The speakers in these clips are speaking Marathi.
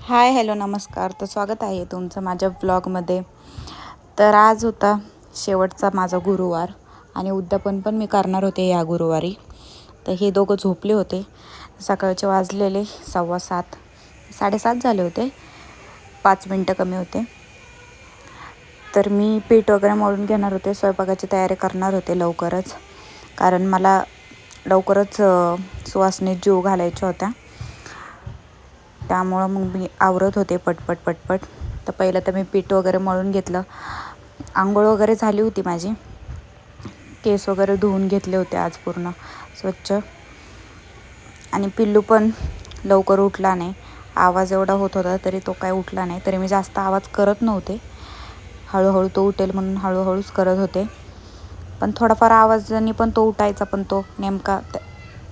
हाय हॅलो नमस्कार. तर स्वागत आहे तुमचं माझ्या ब्लॉगमध्ये. तर आज होता शेवटचा माझा गुरुवार आणि उद्यापन पण मी करणार होते या गुरुवारी. तर हे दोघं झोपले होते. सकाळचे वाजलेले 7:15 7:30 झाले होते, 5 मिनटं कमी होते. तर मी पीठ वगैरे मळून घेणार होते, स्वयंपाकाची तयारी करणार होते लवकरच, कारण मला लवकरच सुवासनीत जीव घालायच्या होत्या. त्यामुळं मग मी आवरत होते पटपट. तर पहिलं तर मी पीठ वगैरे मळून घेतलं. आंघोळ वगैरे झाली होती माझी, केस वगैरे धुवून घेतले होते आज पूर्ण स्वच्छ. आणि पिल्लू पण लवकर उठला नाही. आवाज एवढा होत होता तरी तो काय उठला नाही. तरी मी जास्त आवाज करत नव्हते, हळूहळू तो उठेल म्हणून हळूहळूच करत होते. पण थोडाफार आवाजाने पण तो उठायचा, पण तो नेमका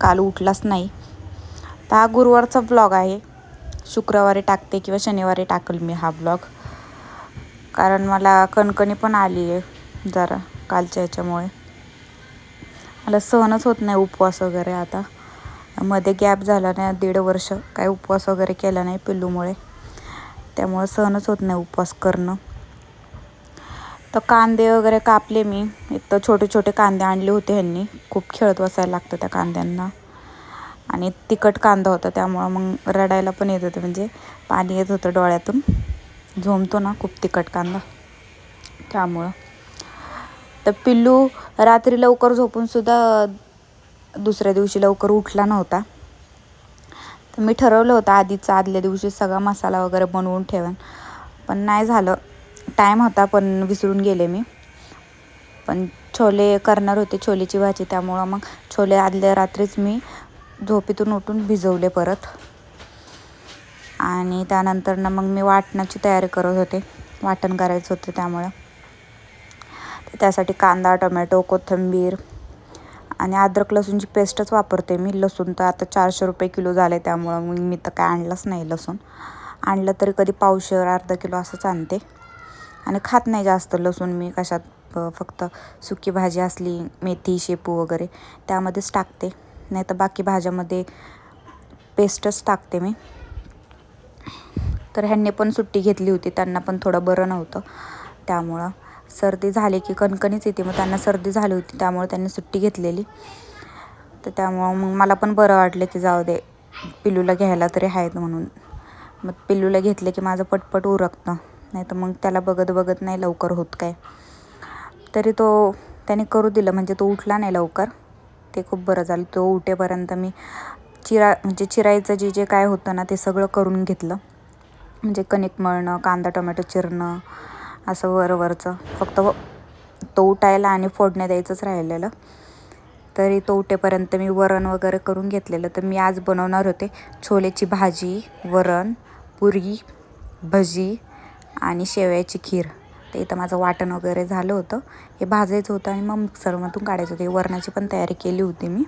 काल उठलाच नाही. तर हा गुरुवारचा ब्लॉग आहे. शुक्रवारी टाकते किंवा शनिवारी टाकेल मी हा ब्लॉग, कारण मला कणकणी पण आली आहे जरा कालच्या ह्याच्यामुळे. मला सहनच होत नाही उपवास वगैरे. आता मध्ये गॅप झाला नाही, 1.5 वर्ष काय उपवास वगैरे केला नाही पिल्लूमुळे, त्यामुळे सहनच होत नाही उपवास करणं. तर कांदे वगैरे कापले मी. एक तर छोटे छोटे कांदे आणले होते ह्यांनी, खूप खेळत बसायला लागतं त्या कांद्यांना. आणि तिखट कांदा होता, त्यामुळं मग रडायला पण येत होतं, म्हणजे पाणी येत होतं डोळ्यातून. झोंबतो ना खूप तिखट कांदा, त्यामुळं. तर पिल्लू रात्री लवकर झोपूनसुद्धा दुसऱ्या दिवशी लवकर उठला नव्हता. तर मी ठरवलं होतं आदल्या दिवशी सगळा मसाला वगैरे बनवून ठेवेन, पण नाही झालं. टाईम होता पण विसरून गेले मी. पण छोले करणार होते, छोलेची भाजी, त्यामुळं मग छोले आदल्या रात्रीच मी झोपेतून उठून भिजवले परत. आणि त्यानंतर मग मी वाटणाची तयारी करत होते, वाटण करायचं होतं त्यामुळं. तर त्यासाठी कांदा, टोमॅटो, कोथिंबीर आणि अद्रक लसूणची पेस्टच वापरते मी. लसूण तर आता 400 रुपये किलो झाले, त्यामुळं मग मी तर काय आणलंच नाही लसूण. आणलं तरी कधी पावशेर अर्धा किलो असंच आणते. आणि खात नाही जास्त लसूण मी कशात, फक्त सुकी भाजी असली, मेथी, शेपू वगैरे त्यामध्येच टाकते, नाही तर बाकी भाज्यामध्ये पेस्टच टाकते मी. तर ह्यांनी पण सुट्टी घेतली होती, त्यांना पण थोडं बरं नव्हतं, त्यामुळं सर्दी झाली की कणकणीच येते, मग त्यांना सर्दी झाली होती त्यामुळे त्यांनी सुट्टी घेतलेली. तर त्यामुळं मग मला पण बरं वाटलं की जाऊ दे, पिल्लूला घ्यायला तरी आहेत म्हणून. मग पिल्लूला घेतले की माझं पटपट उरकतं, नाही तर मग त्याला बघत नाही लवकर होत काय. तरी त्याने करू दिलं, म्हणजे तो उठला नाही लवकर, ते खूप बरं झालं. तो उठेपर्यंत मी चिरायचं जे काय होतं ना ते सगळं करून घेतलं. म्हणजे कणिक मळणं, कांदा टोमॅटो चिरणं, असं वरचं फक्त तो उठायला आणि फोडणे द्यायचंच राहिलेलं. तरी तो उठेपर्यंत मी वरण वगैरे करून घेतलेलं. तर मी आज बनवणार होते छोलेची भाजी, वरण, पुरी, भजी आणि शेवयाची खीर. तर इथं माझं वाटण वगैरे झालं होतं, हे भाजायचं होतं आणि मग मिक्सरमधून काढायचं होतं. वरणाची पण तयारी केली होती मी.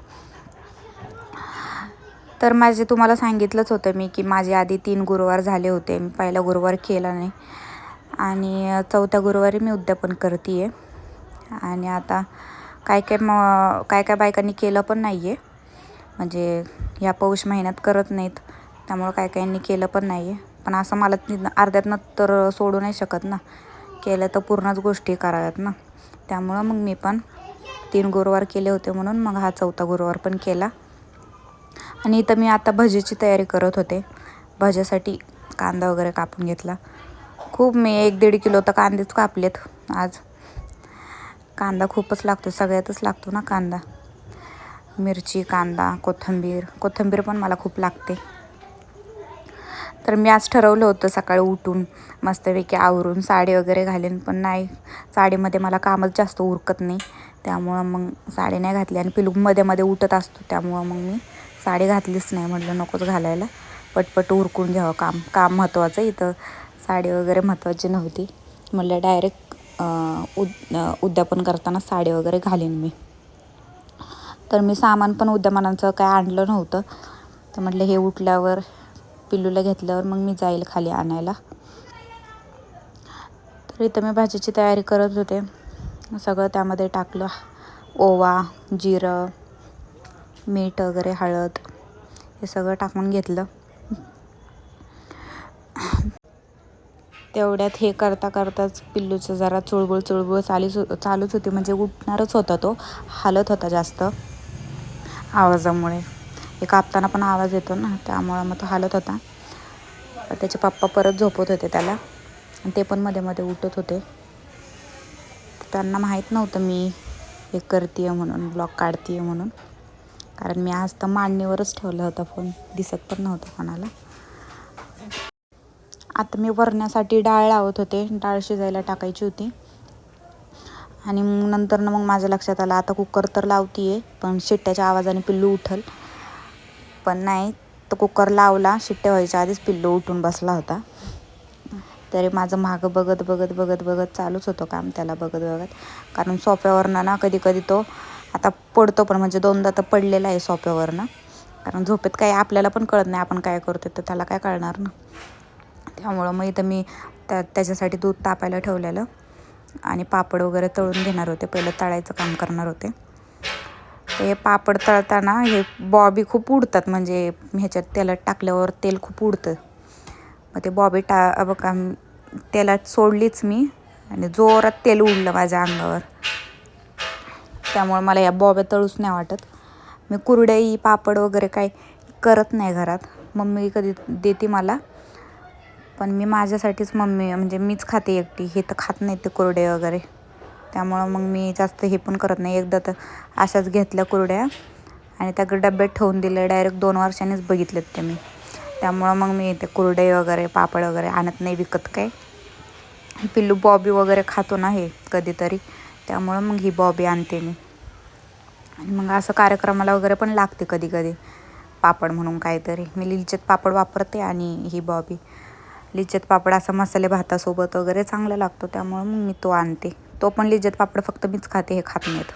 तर तुम्हाला सांगितलंच होतं मी की माझे आधी 3 गुरुवार झाले होते. मी पहिला गुरुवार केला नाही आणि 4थ्या गुरुवारी मी उद्यापन करते आहे. आणि आता काय बायकांनी केलं पण नाही आहे, म्हणजे ह्या पौष महिन्यात करत नाहीत, त्यामुळं काहींनी केलं पण नाही आहे. पण असं मला अर्ध्यातनं तर सोडू नाही शकत ना, केलं तर पूर्णच गोष्टी कराव्यात ना. त्यामुळं मग मी पण 3 गुरुवार केले होते, म्हणून मग हा 4था गुरुवार पण केला. आणि इथं मी आता भजीची तयारी करत होते. भज्यासाठी कांदा वगैरे कापून घेतला. मी 1-1.5 किलो तर कांदेच कापलेत आज. कांदा खूपच लागतो, सगळ्यातच लागतो ना कांदा. मिरची, कांदा, कोथिंबीर पण मला खूप लागते. तर मी आज ठरवलं होतं सकाळी उठून मस्तपैकी आवरून साडी वगैरे घालेन, पण नाही, साडीमध्ये मला कामच जास्त उरकत नाही, त्यामुळं मग साडी नाही घातली. आणि पिलू मध्ये उठत असतो, त्यामुळं मग मी साडी घातलीच नाही. म्हटलं नकोच घालायला, पटपट उरकून घ्यावं काम महत्त्वाचं. इथं साडी वगैरे महत्त्वाची नव्हती. म्हटलं डायरेक्ट उद्यापन करताना साडी वगैरे घालीन मी. तर मी सामान पण उद्यापनाचं काय आणलं नव्हतं. तर म्हटलं हे उठल्यावर पिल्लूला घेतल्यावर मग मी जाईल खाली आणायला. तर इथं मी भाजीची तयारी करत होते. सगळं त्यामध्ये टाकलं, ओवा, जिरं, मीठ वगैरे, हळद, हे सगळं टाकून घेतलं. तेवढ्यात हे करता करताच पिल्लूचं जरा चुळबुळ चालूच होती, म्हणजे उठणारच होता तो, हालत होता जास्त आवाजामुळे. हे कापताना पण आवाज येतो ना, त्यामुळं मग तो हालत होता. त्याचे पप्पा परत झोपत होते त्याला, आणि ते पण मध्ये मध्ये उठत होते. त्यांना माहीत नव्हतं मी हे करते म्हणून, ब्लॉग काढते म्हणून, कारण मी आज तर मांडणीवरच ठेवला होता फोन, दिसत पण नव्हतं कोणाला. आता मी वरण्यासाठी डाळ लावत होते, डाळ शिजायला टाकायची होती. आणि नंतर मग माझ्या लक्षात आलं आता कुकर तर लावते आहे, पण शिट्ट्याच्या आवाजाने पिल्लू उठल. पण नाही, तो कुकर लावला, शिट्ट्या व्हायच्या आधीच पिल्लू उठून बसला होता. तरी माझं मागं बघत चालूच होतं काम, त्याला बघत. कारण सोफ्यावरनं ना कधी कधी तो आता पडतो पण, म्हणजे 2दा तर पडलेला आहे सोफ्यावरनं. कारण झोपेत काही आपल्याला पण कळत नाही आपण काय करतो, तर त्याला काय कळणार ना. त्यामुळं मग इथं मी त्याच्यासाठी दूध तापायला ठेवलेलं, आणि पापड वगैरे तळून घेणार होते. पहिलं तळायचं काम करणार होते. ते पापड तळताना हे बॉबी खूप उडतात, म्हणजे ह्याच्यात तेलात टाकल्यावर तेल खूप उडतं. मग ते बॉबी बघा तेलात सोडलीच मी, आणि जोरात तेल उडलं माझ्या अंगावर. त्यामुळे मला या बॉब्या तळूच नाही वाटत. मी कुरडई पापड वगैरे काही करत नाही घरात, मम्मी कधी देते मला, पण मी माझ्यासाठीच म्हणजे मीच खाते एकटी, हे तर खात नाही ते कुरडे वगैरे. त्यामुळं मग मी जास्त हे पण करत नाही. एकदा तर अशाच घेतल्या कुरड्या आणि त्या डब्यात ठेवून दिल्या, डायरेक्ट 2 वर्षांनीच बघितलेत ते मी. त्यामुळं मग मी ते कुरडे वगैरे पापड वगैरे आणत नाही विकत काय. पिल्लू बॉबी वगैरे खातो ना हे कधीतरी, त्यामुळं मग ही बॉबी आणते मी. आणि मग असं कार्यक्रमाला वगैरे पण लागते कधी कधी पापड म्हणून काहीतरी. मी लिज्जत पापड वापरते आणि ही बॉबी. लिज्जत पापड असा मसाले भातासोबत वगैरे चांगला लागतो, त्यामुळं मग मी तो आणते. तो पण लिज्जत पापड फक्त मीच खाते, हे खात नाहीत.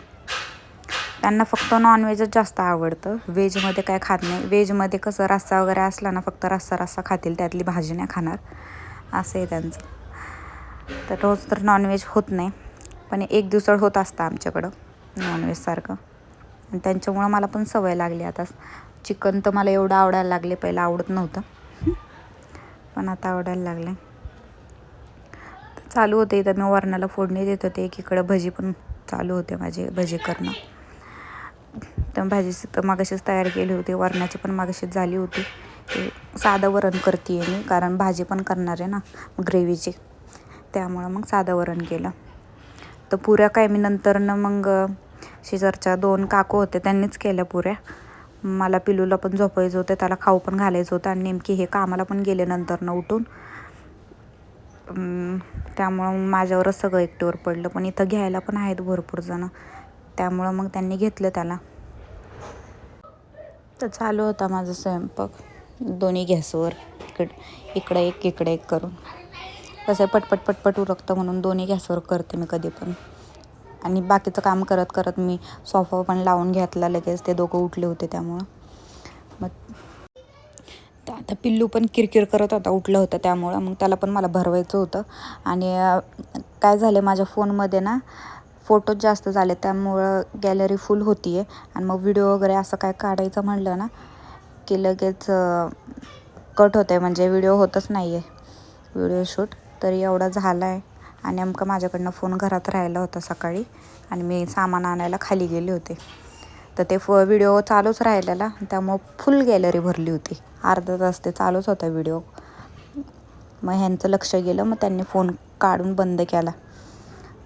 त्यांना फक्त नॉनव्हेजच जास्त आवडतं, व्हेजमध्ये काय खात नाही. व्हेजमध्ये कसं रस्सा वगैरे असला ना, फक्त रस्सा खातील, त्यातली भाजी नाही खाणार, असं आहे त्यांचं. तर रोज तर नॉनव्हेज होत नाही, पण 1 दिवसाड होत असतं आमच्याकडं नॉनव्हेजसारखं. आणि त्यांच्यामुळं मला पण सवय लागली आता. चिकन तर मला एवढं आवडायला लागले, पहिलं आवडत नव्हतं, पण आता आवडायला लागले. चालू होते इथं मी वरणाला फोडणी देत होते, एकीकडं भजी पण चालू होते माझे, भजी करणं. तर भाजीची तर मागाशीच तयार केली होती, वरणाची पण मागाशीच झाली होती. साधं वरण करते आहे मी, कारण भाजी पण करणार आहे ना ग्रेव्हीची, त्यामुळं मग साधं वरण केलं. तर पुऱ्या काय मी नंतरनं मग शेजारच्या 2 काकू होते, त्यांनीच केल्या पुऱ्या. मला पिलूला पण झोपायचं होतं, त्याला खाऊ पण घालायचं होतं, आणि नेमकी हे कामाला पण गेले नंतरनं उठून. त्यामुळं माझ्यावरच सगळं एकटीवर पडलं. पण इथं घ्यायला पण आहेत भरपूर जणं, त्यामुळं मग त्यांनी घेतलं त्याला. तर चालू होता माझा स्वयंपाक दोन्ही गॅसवर, इकडं एक करून. कसं पटपट उरकतं म्हणून दोन्ही गॅसवर करते मी कधी पण. आणि बाकीचं काम करत करत मी सोफा पण लावून घेतला लगेच, ते दोघं उठले होते त्यामुळं. मग आता पिल्लू पण किरकिर करत होता, उठलं होतं, त्यामुळं मग त्याला पण मला भरवायचं होतं. आणि काय झालं माझ्या फोनमध्ये ना फोटोज जास्त झाले, त्यामुळं गॅलरी फुल होती आहे. आणि मग व्हिडिओ वगैरे असं काय काढायचं म्हणलं ना की लगेच कट होतं आहे, म्हणजे व्हिडिओ होतच नाही आहे व्हिडिओ शूट. तरी एवढा झाला आहे. आणि नेमकं माझ्याकडनं फोन घरात राहिला होता सकाळी, आणि मी सामान आणायला खाली गेले होते, तर ते व्हिडिओ चालूच राहिलेला, त्यामुळं फुल गॅलरी भरली होती. अर्धा तास ते चालूच होता व्हिडिओ. मग ह्यांचं लक्ष गेलं, मग त्यांनी फोन काढून बंद केला.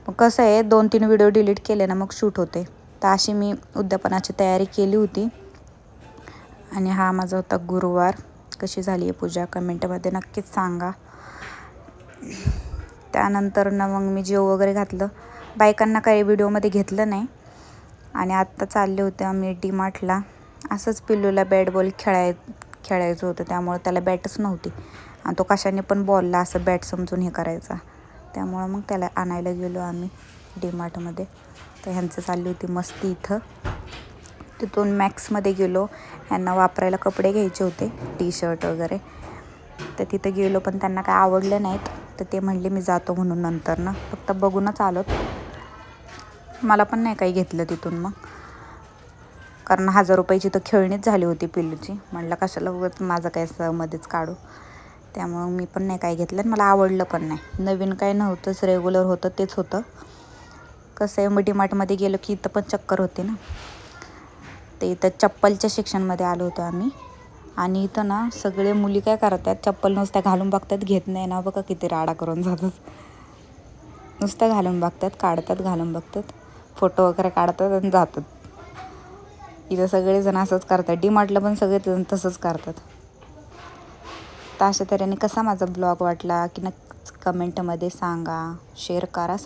मग कसं आहे 2-3 व्हिडिओ डिलीट केले ना मग शूट होते. तर अशी मी उद्यापनाची तयारी केली होती. आणि हा माझा होता गुरुवार. कशी झाली आहे पूजा कमेंटमध्ये नक्कीच सांगा. त्यानंतर मग मी जेव वगैरे घातलं. बायकांना काही व्हिडिओमध्ये घेतलं नाही. आणि आत्ता चालले होते आम्ही DMartला. असंच पिल्लूला बॅट बॉल खेळायचं होतं, त्यामुळं त्याला बॅटच नव्हती, आणि तो कशाने पण बॉलला असं बॅट समजून हे करायचा, त्यामुळं मग त्याला आणायला गेलो आम्ही DMartमध्ये. तर ह्यांचं चालली होती मस्ती इथं. तिथून मॅक्समध्ये गेलो, ह्यांना वापरायला कपडे घ्यायचे होते, टी-शर्ट वगैरे. तर तिथं गेलो, पण त्यांना काय आवडले नाहीत, तर ते म्हणले मी जातो म्हणून नंतर फक्त बघूनच आलोत. मला पण नाही काही घेतलं तिथून मग, कारण 1000 रुपयाची तर खेळणीच झाली होती पिल्लूची. म्हटलं कशाला उगाच माझं काय मध्येच काढू, त्यामुळं मी पण नाही काय घेतलं आणि मला आवडलं पण नाही. नवीन काय नव्हतंच, रेग्युलर होतं तेच होतं. कसं आहे, मग डीमार्टमध्ये गेलो की इथं पण चक्कर होते ना. ते इथं चप्पलच्या सेक्शनमध्ये आलो होतो आम्ही. आणि इथं ना सगळे मुली काय करतात, चप्पल नुसत्या घालून बघतात, घेत नाही ना. बघा किती राडा करून जातात. नुसतं घालून बघतात, काढतात, घालून बघतात, फोटो वगैरे काढतात आणि जातात. इथं सगळेजण असंच करतात. डीमार्टला पण सगळेजण तसंच करतात. तर अशा तऱ्हेने कसा माझा ब्लॉग वाटला की नक्कीच कमेंटमध्ये सांगा, शेअर करा.